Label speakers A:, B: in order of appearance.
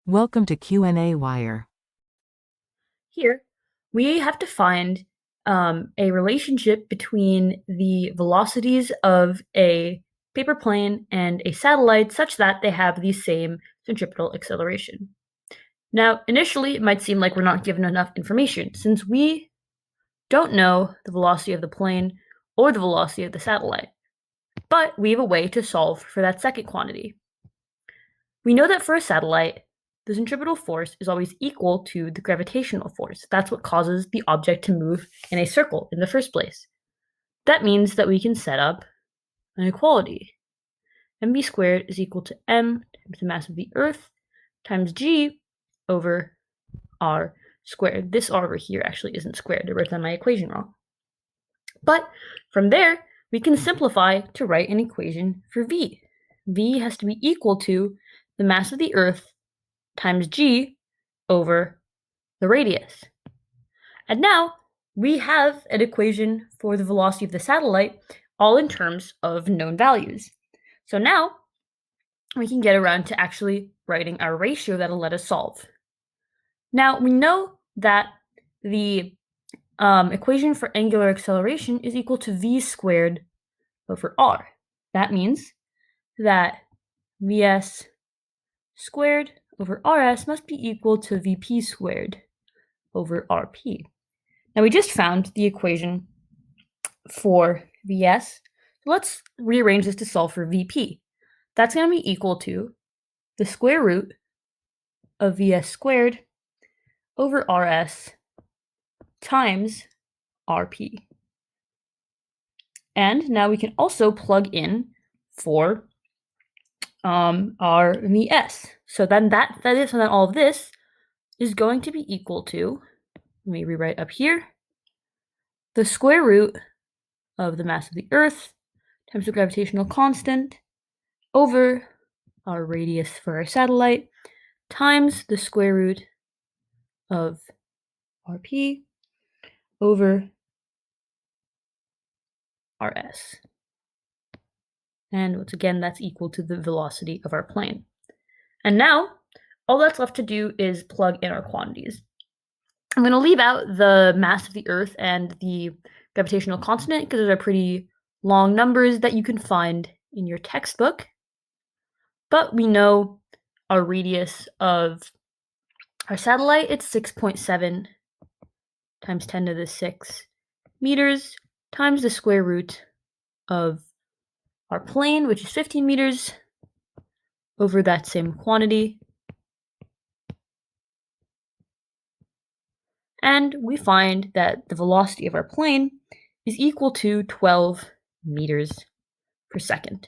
A: Welcome to qnawire.
B: Here, we have to find a relationship between the velocities of a paper plane and a satellite such that they have the same centripetal acceleration. Now, initially, it might seem like we're not given enough information since we don't know the velocity of the plane or the velocity of the satellite, but we have a way to solve for that second quantity. We know that for a satellite, the centripetal force is always equal to the gravitational force. That's what causes the object to move in a circle in the first place. That means that we can set up an equality. mv squared is equal to m times the mass of the Earth times g over r squared. This r over here actually isn't squared. I wrote down my equation wrong. But from there, we can simplify to write an equation for v. V has to be equal to the mass of the Earth times g over the radius. And now we have an equation for the velocity of the satellite, all in terms of known values. So now we can get around to actually writing our ratio that'll let us solve. Now we know that the equation for angular acceleration is equal to v squared over r. That means that vs squared over rs must be equal to vp squared over rp. Now we just found the equation for vs. Let's rearrange this to solve for vp. That's going to be equal to the square root of vs squared over rs times rp. And now we can also plug in for our vs. So then all of this is going to be equal to, let me rewrite up here, the square root of the mass of the Earth times the gravitational constant over our radius for our satellite times the square root of rp over rs. And once again, that's equal to the velocity of our plane. And now, all that's left to do is plug in our quantities. I'm going to leave out the mass of the Earth and the gravitational constant because those are pretty long numbers that you can find in your textbook. But we know our radius of our satellite, it's 6.7 times 10 to the 6 meters times the square root of our plane, which is 15 meters, over that same quantity. And we find that the velocity of our plane is equal to 12 meters per second.